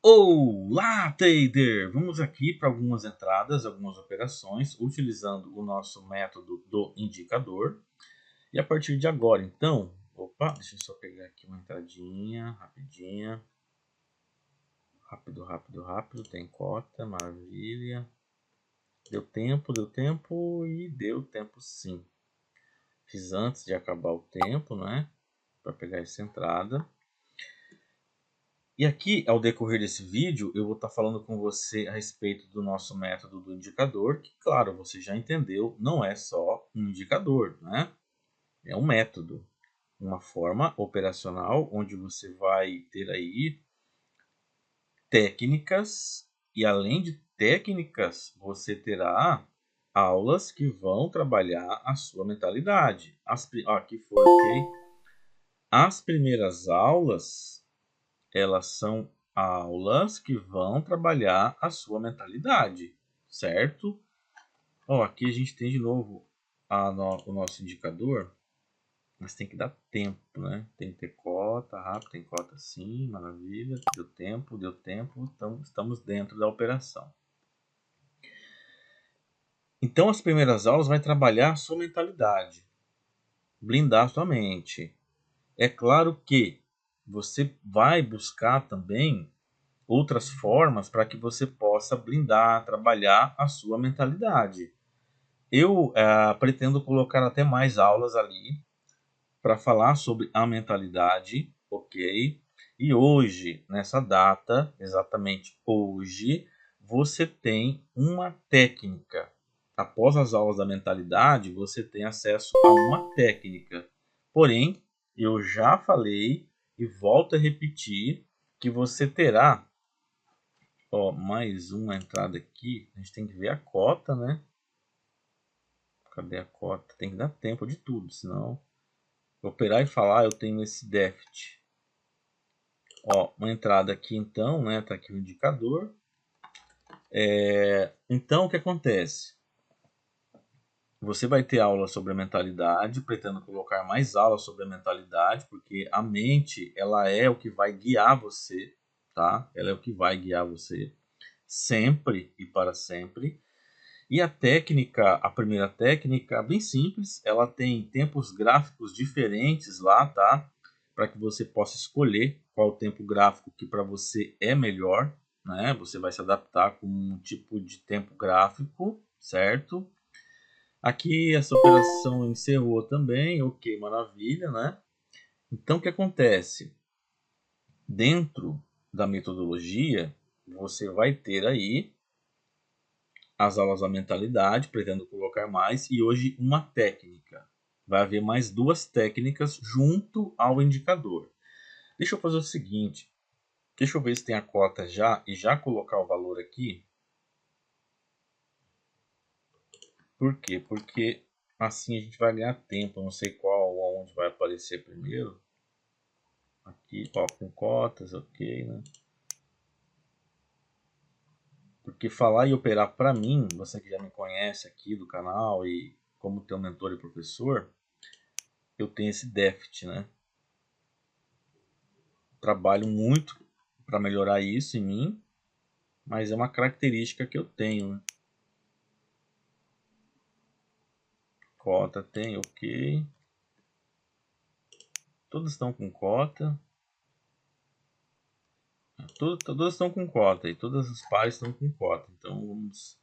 Olá, trader! Vamos aqui para algumas entradas, algumas operações, utilizando o nosso método do indicador. E a partir de agora, então, deixa eu só pegar aqui uma entradinha, rapidinha. Rápido, tem cota, maravilha. Deu tempo e deu tempo sim. Fiz antes de acabar o tempo, né? Para pegar essa entrada. E aqui, ao decorrer desse vídeo, eu vou estar falando com você a respeito do nosso método do indicador, que, claro, você já entendeu, não é só um indicador, né? É um método, uma forma operacional onde você vai ter aí técnicas e, além de técnicas, você terá aulas que vão trabalhar a sua mentalidade. Aqui foi, ok? As primeiras aulas, elas são aulas que vão trabalhar a sua mentalidade, certo? Aqui a gente tem de novo o nosso indicador, mas tem que dar tempo, né? Tem que ter cota, rápido, tem cota sim, maravilha, deu tempo, então estamos dentro da operação. Então as primeiras aulas vai trabalhar a sua mentalidade, blindar sua mente. É claro que você vai buscar também outras formas para que você possa blindar, trabalhar a sua mentalidade. Eu pretendo colocar até mais aulas ali para falar sobre a mentalidade, ok? E hoje, nessa data, exatamente hoje, você tem uma técnica. Após as aulas da mentalidade, você tem acesso a uma técnica. Porém, eu já falei e volto a repetir que você terá mais uma entrada aqui. A gente tem que ver a cota, né? Cadê a cota? Tem que dar tempo de tudo, senão operar e falar, eu tenho esse déficit. Uma entrada aqui então, né? Tá aqui o indicador. Então, o que acontece? Você vai ter aula sobre a mentalidade, pretendo colocar mais aulas sobre a mentalidade, porque a mente, ela é o que vai guiar você, tá? Ela é o que vai guiar você sempre e para sempre. E a técnica, a primeira técnica, bem simples, ela tem tempos gráficos diferentes lá, tá? Para que você possa escolher qual o tempo gráfico que para você é melhor, né? Você vai se adaptar com um tipo de tempo gráfico, certo? Aqui essa operação encerrou também, ok, maravilha, né? Então o que acontece? Dentro da metodologia, você vai ter aí as aulas da mentalidade, pretendo colocar mais, e hoje uma técnica. Vai haver mais duas técnicas junto ao indicador. Deixa eu fazer o seguinte, deixa eu ver se tem a cota já, e já colocar o valor aqui. Por quê? Porque assim a gente vai ganhar tempo, eu não sei qual, onde vai aparecer primeiro. Aqui, com cotas, ok, né? Porque falar e operar para mim, você que já me conhece aqui do canal e como teu mentor e professor, eu tenho esse déficit, né? Trabalho muito para melhorar isso em mim, mas é uma característica que eu tenho, né? Cota tem, ok. Todas estão com cota. Todas estão com cota e todas as pares estão com cota. Então vamos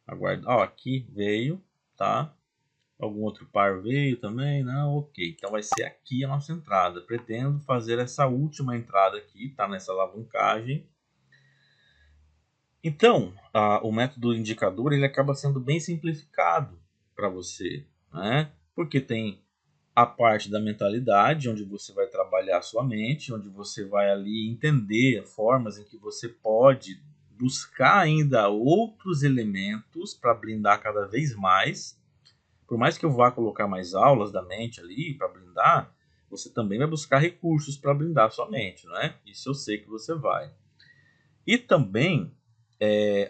aguardar. Aqui veio, tá? Algum outro par veio também? Não, ok. Então vai ser aqui a nossa entrada. Pretendo fazer essa última entrada aqui, tá? Nessa alavancagem. Então, o método indicador ele acaba sendo bem simplificado para você, né? Porque tem a parte da mentalidade, onde você vai trabalhar a sua mente, onde você vai ali entender formas em que você pode buscar ainda outros elementos para blindar cada vez mais. Por mais que eu vá colocar mais aulas da mente ali para blindar, você também vai buscar recursos para blindar a sua mente, né? Isso eu sei que você vai. E também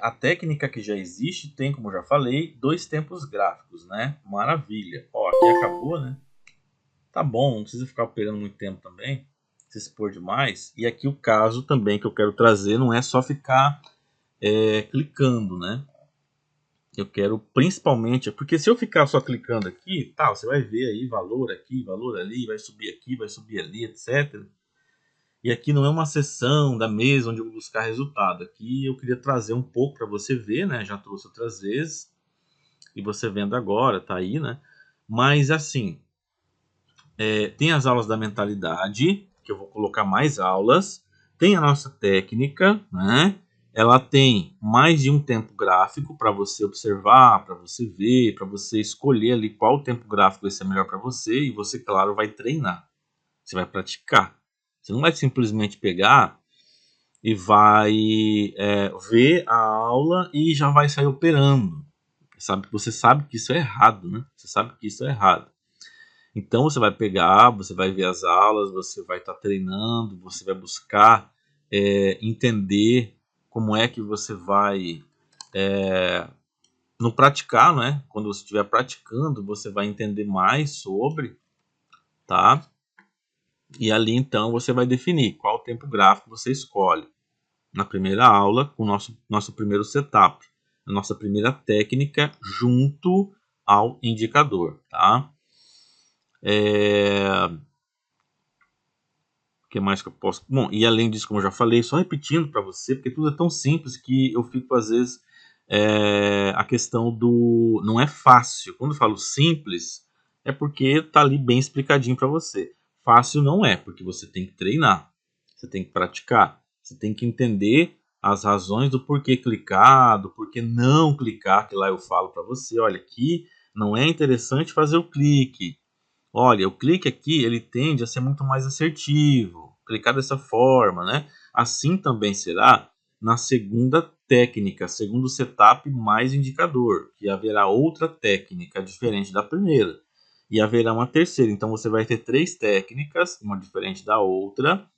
a técnica que já existe tem, como eu já falei, dois tempos gráficos, né? Maravilha. Aqui acabou, né? Tá bom, não precisa ficar operando muito tempo também. se expor demais. E aqui o caso também que eu quero trazer não é só ficar clicando, né? Eu quero principalmente, porque se eu ficar só clicando aqui, tá, você vai ver aí valor aqui, valor ali, vai subir ali, etc. E aqui não é uma seção da mesa onde eu vou buscar resultado. Aqui eu queria trazer um pouco para você ver, né? Já trouxe outras vezes. E você vendo agora, tá aí, né? Mas assim, tem as aulas da mentalidade, que eu vou colocar mais aulas. Tem a nossa técnica, né? Ela tem mais de um tempo gráfico para você observar, para você ver, para você escolher ali qual tempo gráfico vai ser melhor para você. E você, claro, vai treinar. Você vai praticar. Você não vai simplesmente pegar e vai ver a aula e já vai sair operando. Você sabe que isso é errado, né? Você sabe que isso é errado. Então você vai pegar, você vai ver as aulas, você vai estar treinando, você vai buscar entender como é que você vai no praticar, né? Quando você estiver praticando, você vai entender mais sobre, tá? E ali então você vai definir qual tempo gráfico você escolhe. Na primeira aula, com o nosso primeiro setup, a nossa primeira técnica junto ao indicador, tá? O que mais que eu posso... Bom, e além disso, como eu já falei, só repetindo para você, porque tudo é tão simples que eu fico, às vezes, a questão do... Não é fácil. Quando eu falo simples, é porque tá ali bem explicadinho para você. Fácil não é, porque você tem que treinar, você tem que praticar, você tem que entender as razões do porquê clicar, do porquê não clicar, que lá eu falo para você, olha, aqui não é interessante fazer o clique. Olha, o clique aqui, ele tende a ser muito mais assertivo, clicar dessa forma, né? Assim também será na segunda técnica, segundo setup mais indicador, que haverá outra técnica diferente da primeira. E haverá uma terceira, então você vai ter 3 técnicas, uma diferente da outra,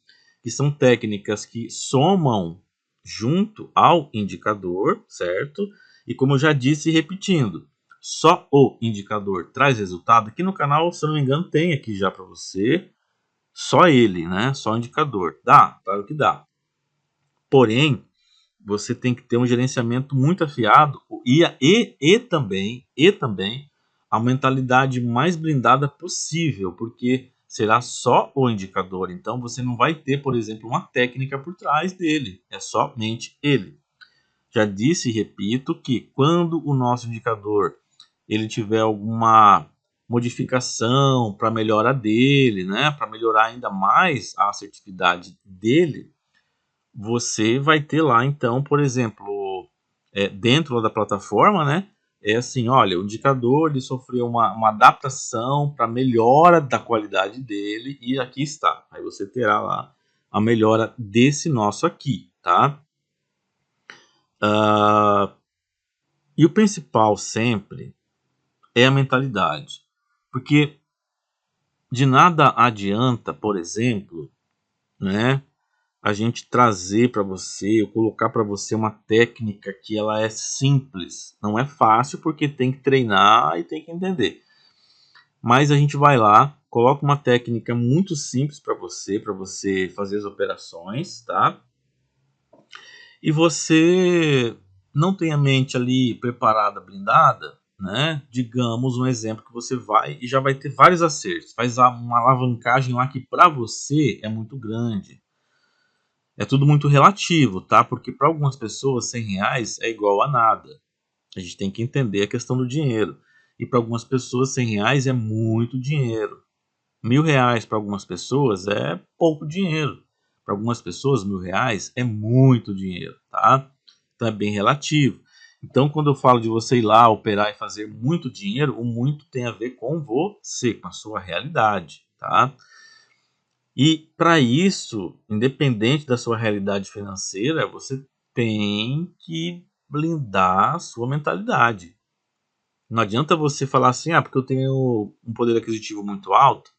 que são técnicas que somam junto ao indicador, certo? E como eu já disse, repetindo, só o indicador traz resultado. Aqui no canal, se eu não me engano, tem aqui já para você, só ele, né? Só o indicador. Dá, claro que dá. Porém, você tem que ter um gerenciamento muito afiado e também a mentalidade mais blindada possível, porque será só o indicador. Então você não vai ter, por exemplo, uma técnica por trás dele, é somente ele. Já disse e repito que quando o nosso indicador ele tiver alguma modificação para melhora dele, né, para melhorar ainda mais a assertividade dele, você vai ter lá, então, por exemplo, dentro da plataforma, né? É assim, olha, o indicador ele sofreu uma adaptação para melhora da qualidade dele e aqui está. Aí você terá lá a melhora desse nosso aqui, tá? E o principal sempre é a mentalidade. Porque de nada adianta, por exemplo, né? A gente trazer para você, eu colocar para você uma técnica que ela é simples. Não é fácil porque tem que treinar e tem que entender. Mas a gente vai lá, coloca uma técnica muito simples para você fazer as operações, tá? E você não tem a mente ali preparada, blindada, né? Digamos um exemplo que você vai e já vai ter vários acertos. Faz uma alavancagem lá que para você é muito grande. É tudo muito relativo, tá? Porque para algumas pessoas 100 reais é igual a nada. A gente tem que entender a questão do dinheiro. E para algumas pessoas 100 reais é muito dinheiro. 1.000 reais para algumas pessoas é pouco dinheiro. Para algumas pessoas 1.000 reais é muito dinheiro, tá? Então é bem relativo. Então quando eu falo de você ir lá operar e fazer muito dinheiro, o muito tem a ver com você, com a sua realidade, tá? E para isso, independente da sua realidade financeira, você tem que blindar a sua mentalidade. Não adianta você falar assim, porque eu tenho um poder aquisitivo muito alto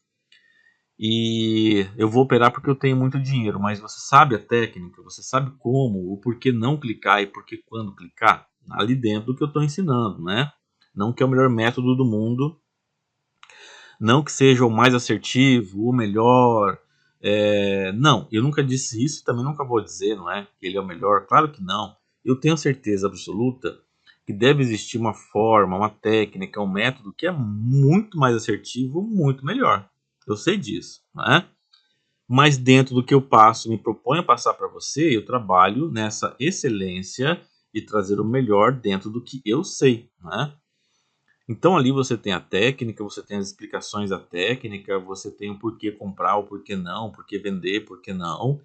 e eu vou operar porque eu tenho muito dinheiro, mas você sabe a técnica, você sabe como, o porquê não clicar e porquê quando clicar, ali dentro do que eu estou ensinando, né? Não que é o melhor método do mundo, não que seja o mais assertivo, o melhor, Não, eu nunca disse isso e também nunca vou dizer, não é? Que ele é o melhor. Claro que não. Eu tenho certeza absoluta que deve existir uma forma, uma técnica, um método que é muito mais assertivo, muito melhor. Eu sei disso, não é? Mas dentro do que eu passo, me proponho a passar para você, eu trabalho nessa excelência de trazer o melhor dentro do que eu sei, né? Então ali você tem a técnica, você tem as explicações da técnica, você tem o porquê comprar, o porquê não, o porquê vender, porquê não.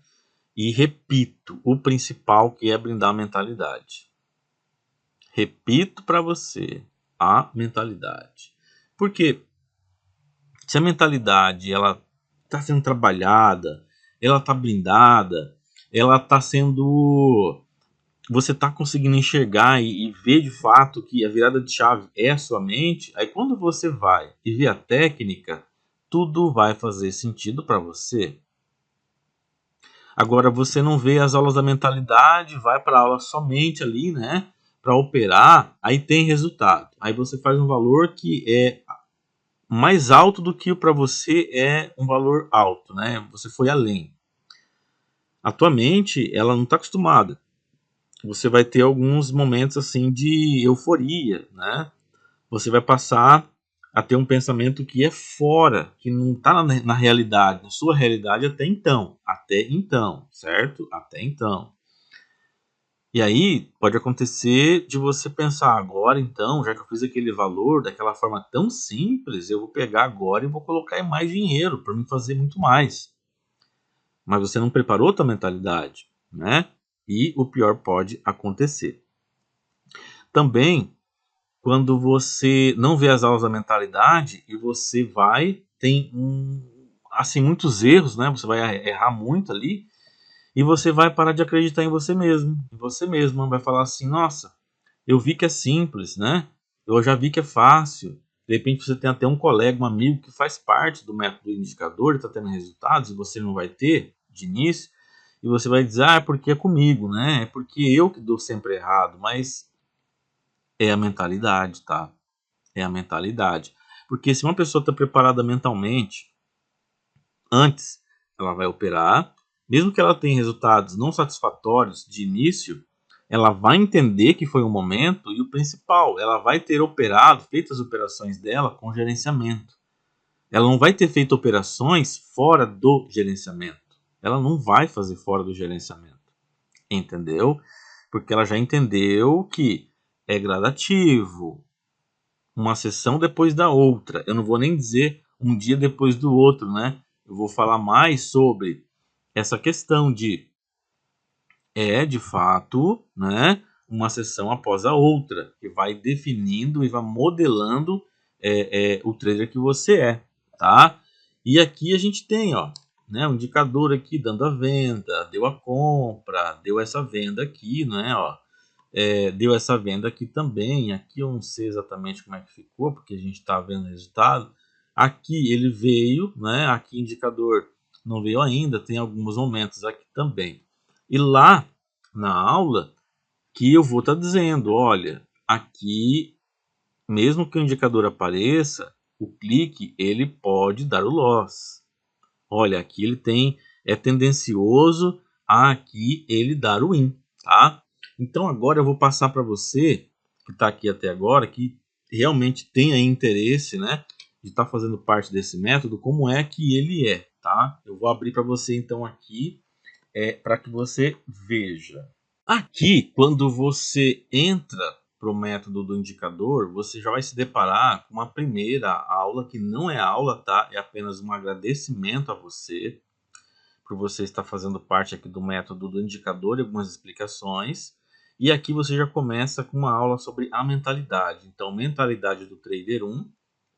E repito, o principal que é blindar a mentalidade. Repito para você, a mentalidade. Porque se a mentalidade ela está sendo trabalhada, ela está blindada, ela está sendo, você está conseguindo enxergar e ver de fato que a virada de chave é a sua mente, aí quando você vai e vê a técnica, tudo vai fazer sentido para você. Agora você não vê as aulas da mentalidade, vai para a aula somente ali, né, para operar, aí tem resultado. Aí você faz um valor que é mais alto do que para você é um valor alto, né? Você foi além. A tua mente, ela não está acostumada. Você vai ter alguns momentos assim de euforia, né? Você vai passar a ter um pensamento que é fora, que não está na realidade, na sua realidade até então, certo? Até então. E aí pode acontecer de você pensar agora, então, já que eu fiz aquele valor daquela forma tão simples, eu vou pegar agora e vou colocar mais dinheiro para me fazer muito mais. Mas você não preparou a tua mentalidade, né? E o pior pode acontecer. Também, quando você não vê as aulas da mentalidade e você vai, tem assim, muitos erros, né? Você vai errar muito ali e você vai parar de acreditar em você mesmo, em você mesma. Vai falar assim, nossa, eu vi que é simples, né? Eu já vi que é fácil. De repente você tem até um colega, um amigo que faz parte do método indicador, está tendo resultados e você não vai ter de início. E você vai dizer, é porque é comigo, né? É porque eu que dou sempre errado. Mas é a mentalidade, tá? É a mentalidade. Porque se uma pessoa está preparada mentalmente, antes ela vai operar, mesmo que ela tenha resultados não satisfatórios de início, ela vai entender que foi um momento e o principal, ela vai ter operado, feito as operações dela com gerenciamento. Ela não vai ter feito operações fora do gerenciamento. Ela não vai fazer fora do gerenciamento. Entendeu? Porque ela já entendeu que é gradativo, uma sessão depois da outra. Eu não vou nem dizer um dia depois do outro, né? Eu vou falar mais sobre essa questão de fato, né, uma sessão após a outra, que vai definindo e vai modelando o trader que você é, tá? E aqui a gente tem, ó, né, um indicador aqui dando a venda, deu a compra, deu essa venda aqui, né, ó, deu essa venda aqui também. Aqui eu não sei exatamente como é que ficou, porque a gente está vendo o resultado. Aqui ele veio, né? Aqui indicador não veio ainda, tem alguns momentos aqui também. E lá na aula que eu vou estar dizendo, olha, aqui mesmo que o indicador apareça, o clique ele pode dar o loss. Olha, aqui ele é tendencioso a aqui ele dar o win, tá? Então agora eu vou passar para você que está aqui até agora, que realmente tem aí interesse, né, de estar fazendo parte desse método, como é que ele é, tá? Eu vou abrir para você então aqui, para que você veja. Aqui, quando você entra para o método do indicador, você já vai se deparar com uma primeira aula que não é aula, tá? É apenas um agradecimento a você por você estar fazendo parte aqui do método do indicador e algumas explicações. E aqui você já começa com uma aula sobre a mentalidade. Então, mentalidade do trader 1,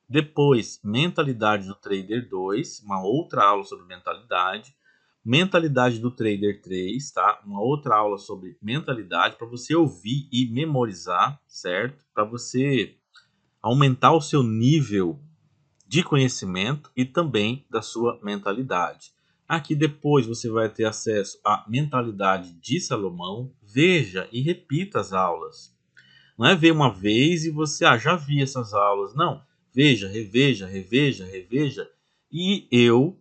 depois mentalidade do trader 2, uma outra aula sobre mentalidade, mentalidade do trader 3, tá? Uma outra aula sobre mentalidade para você ouvir e memorizar, certo? Para você aumentar o seu nível de conhecimento e também da sua mentalidade. Aqui depois você vai ter acesso à mentalidade de Salomão. Veja e repita as aulas. Não é ver uma vez e você já vi essas aulas. Não, veja, reveja, reveja, reveja. E eu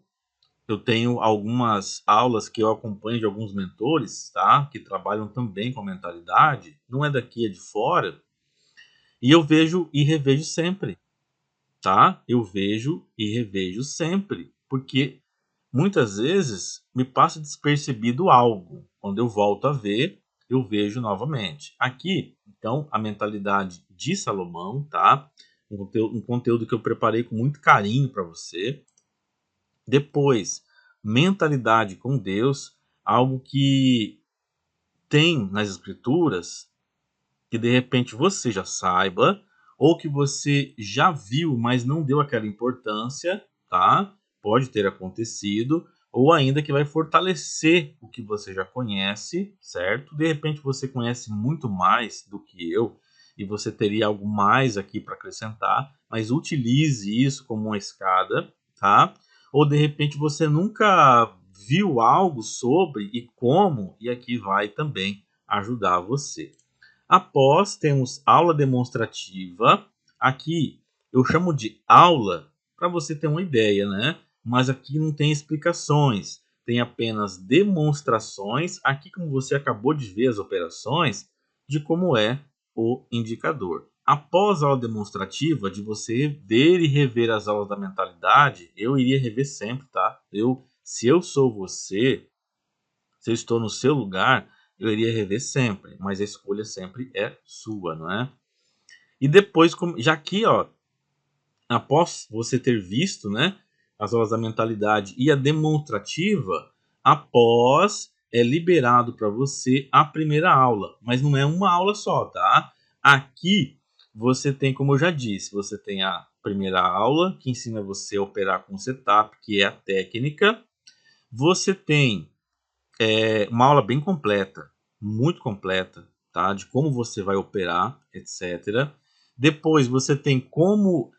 eu tenho algumas aulas que eu acompanho de alguns mentores, tá? Que trabalham também com mentalidade, não é daqui, é de fora, e eu vejo e revejo sempre, tá? Eu vejo e revejo sempre, porque muitas vezes me passa despercebido algo. Quando eu volto a ver, eu vejo novamente. Aqui, então, a mentalidade de Salomão, tá? Um conteúdo que eu preparei com muito carinho para você. Depois, mentalidade com Deus, algo que tem nas escrituras que de repente você já saiba, ou que você já viu, mas não deu aquela importância, tá? Pode ter acontecido, ou ainda que vai fortalecer o que você já conhece, certo? De repente você conhece muito mais do que eu, e você teria algo mais aqui para acrescentar, mas utilize isso como uma escada, tá? Ou de repente você nunca viu algo sobre e como, e aqui vai também ajudar você. Após, temos aula demonstrativa. Aqui eu chamo de aula para você ter uma ideia, né? Mas aqui não tem explicações, tem apenas demonstrações. Aqui, como você acabou de ver as operações, de como é o indicador. Após a aula demonstrativa, de você ver e rever as aulas da mentalidade, eu iria rever sempre, tá? Se eu sou você, se eu estou no seu lugar, eu iria rever sempre, mas a escolha sempre é sua, não é? E depois, já aqui, ó, após você ter visto, né, as aulas da mentalidade e a demonstrativa, após é liberado para você a primeira aula, mas não é uma aula só, tá? Aqui você tem, como eu já disse, você tem a primeira aula que ensina você a operar com setup, que é a técnica. Você tem uma aula bem completa, muito completa, tá? De como você vai operar, etc. Depois você tem como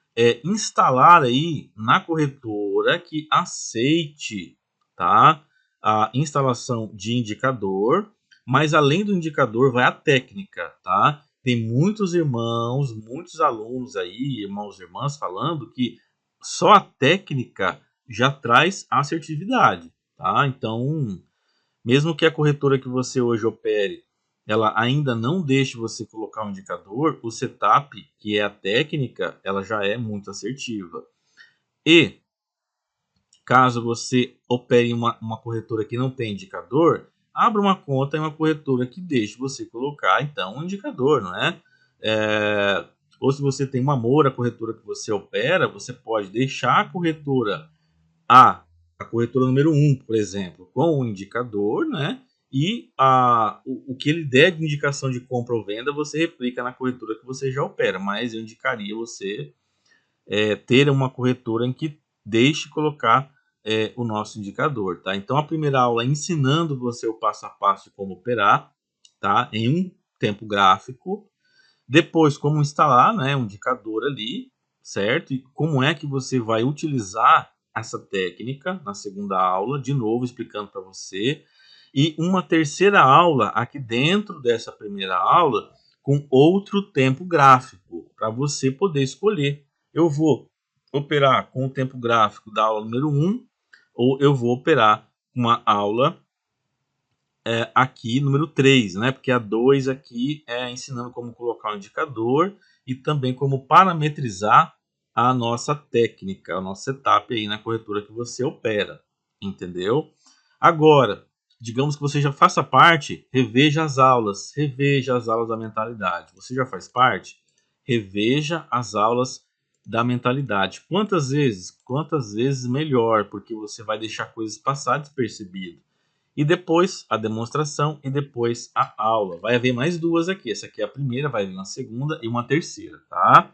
instalar aí na corretora que aceite, tá? A instalação de indicador, mas além do indicador vai a técnica, tá? Tem muitos irmãos, muitos alunos aí, irmãos e irmãs falando que só a técnica já traz assertividade, tá? Então, mesmo que a corretora que você hoje opere, ela ainda não deixe você colocar um indicador, o setup, que é a técnica, ela já é muito assertiva. E caso você opere uma corretora que não tem indicador, abra uma conta em uma corretora que deixe você colocar, então, um indicador, não é? Ou se você tem uma Moura, a corretora que você opera, você pode deixar a corretora a corretora número 1, por exemplo, com o indicador, né? E o que ele der de indicação de compra ou venda, você replica na corretora que você já opera. Mas eu indicaria você ter uma corretora em que deixe colocar o nosso indicador, tá? Então, a primeira aula é ensinando você o passo a passo de como operar, tá? Em um tempo gráfico. Depois, como instalar, né, um indicador ali, certo? E como é que você vai utilizar essa técnica na segunda aula, de novo explicando para você. E uma terceira aula aqui dentro dessa primeira aula com outro tempo gráfico para você poder escolher. Eu vou operar com o tempo gráfico da aula número 1 ou eu vou operar uma aula aqui número 3, né? Porque a 2 aqui é ensinando como colocar o indicador e também como parametrizar a nossa técnica, o nosso setup aí na corretora que você opera, entendeu? Agora, digamos que você já faça parte, reveja as aulas da mentalidade. Você já faz parte? Reveja as aulas da mentalidade. Quantas vezes? Quantas vezes melhor, porque você vai deixar coisas passar despercebido. E depois a demonstração e depois a aula. Vai haver mais duas aqui. Essa aqui é a primeira, vai haver uma segunda e uma terceira, tá?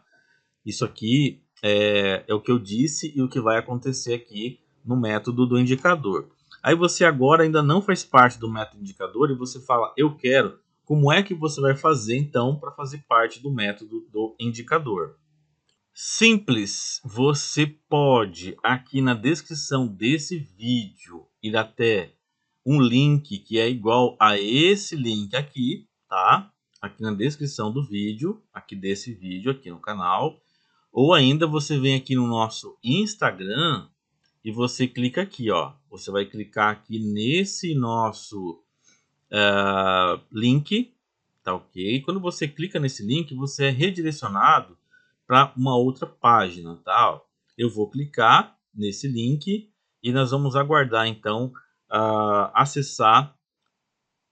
Isso aqui é o que eu disse e o que vai acontecer aqui no método do indicador. Aí você agora ainda não faz parte do método indicador e você fala, eu quero. Como é que você vai fazer então para fazer parte do método do indicador? Simples, você pode aqui na descrição desse vídeo ir até um link que é igual a esse link aqui, tá? Aqui na descrição do vídeo, aqui desse vídeo aqui no canal, ou ainda você vem aqui no nosso Instagram e você clica aqui, ó. Você vai clicar aqui nesse nosso link, tá ok? Quando você clica nesse link, você é redirecionado para uma outra página, tá? Ó, eu vou clicar nesse link e nós vamos aguardar então acessar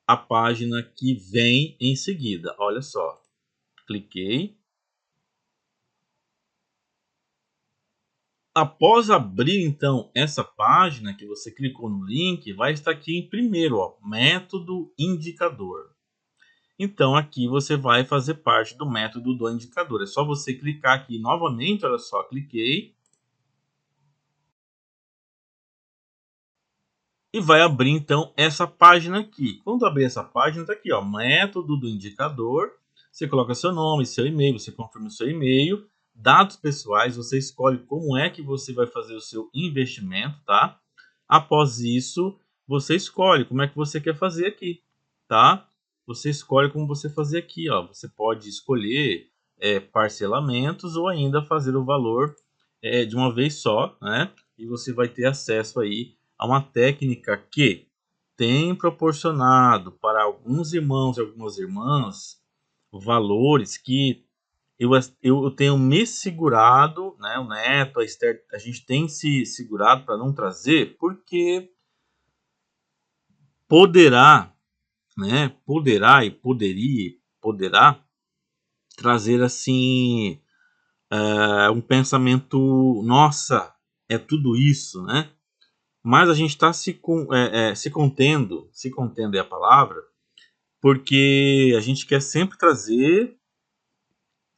a página que vem em seguida. Olha só, cliquei. Após abrir então essa página que você clicou no link, vai estar aqui em primeiro, ó, método indicador. Então aqui você vai fazer parte do método do indicador. É só você clicar aqui novamente, olha só, cliquei. E vai abrir então essa página aqui. Quando abrir essa página, tá aqui, ó, método do indicador. Você coloca seu nome, seu e-mail, você confirma o seu e-mail, dados pessoais, você escolhe como é que você vai fazer o seu investimento, tá? Após isso, você escolhe como é que você quer fazer aqui, tá? Você escolhe como você fazer aqui, ó. Você pode escolher parcelamentos ou ainda fazer o valor de uma vez só, né? E você vai ter acesso aí a uma técnica que tem proporcionado para alguns irmãos e algumas irmãs valores que eu tenho me segurado, né? O Neto, a Esther, a gente tem se segurado para não trazer, porque poderá, né? Poderá trazer assim um pensamento, nossa, é tudo isso, né? Mas a gente está se contendo é a palavra, porque a gente quer sempre trazer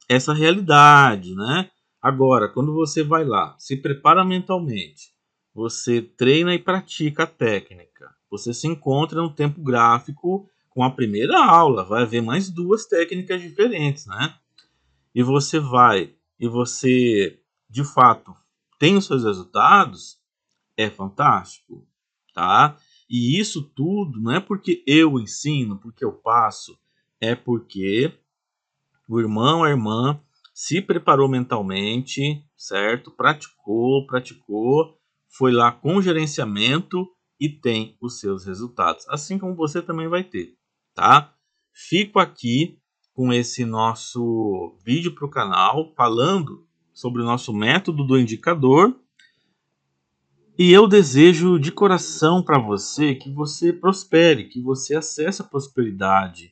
essa realidade, né? Agora, quando você vai lá, se prepara mentalmente, você treina e pratica a técnica, você se encontra no tempo gráfico com a primeira aula, vai haver mais duas técnicas diferentes, né? E você, de fato, tem os seus resultados, é fantástico, tá? E isso tudo não é porque eu ensino, porque eu passo, é porque o irmão, a irmã se preparou mentalmente, certo? Praticou, foi lá com gerenciamento e tem os seus resultados, assim como você também vai ter, tá? Fico aqui com esse nosso vídeo para o canal falando sobre o nosso método do indicador. E eu desejo de coração para você que você prospere, que você acesse a prosperidade,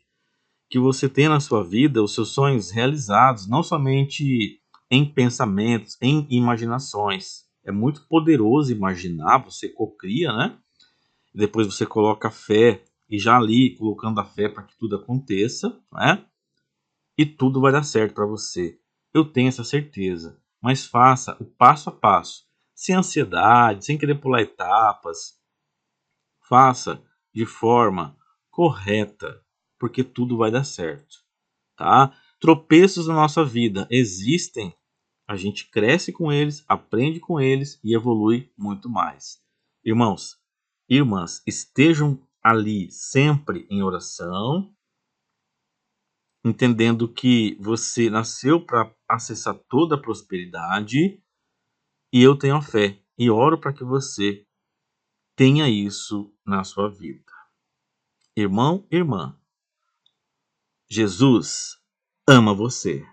que você tenha na sua vida os seus sonhos realizados, não somente em pensamentos, em imaginações. É muito poderoso imaginar, você cocria, né? Depois você coloca a fé e já ali colocando a fé para que tudo aconteça, né? E tudo vai dar certo para você. Eu tenho essa certeza. Mas faça o passo a passo, sem ansiedade, sem querer pular etapas. Faça de forma correta, porque tudo vai dar certo, tá? Tropeços na nossa vida existem, a gente cresce com eles, aprende com eles e evolui muito mais. Irmãos, irmãs, estejam ali sempre em oração, entendendo que você nasceu para acessar toda a prosperidade e eu tenho a fé e oro para que você tenha isso na sua vida. Irmão, irmã, Jesus ama você.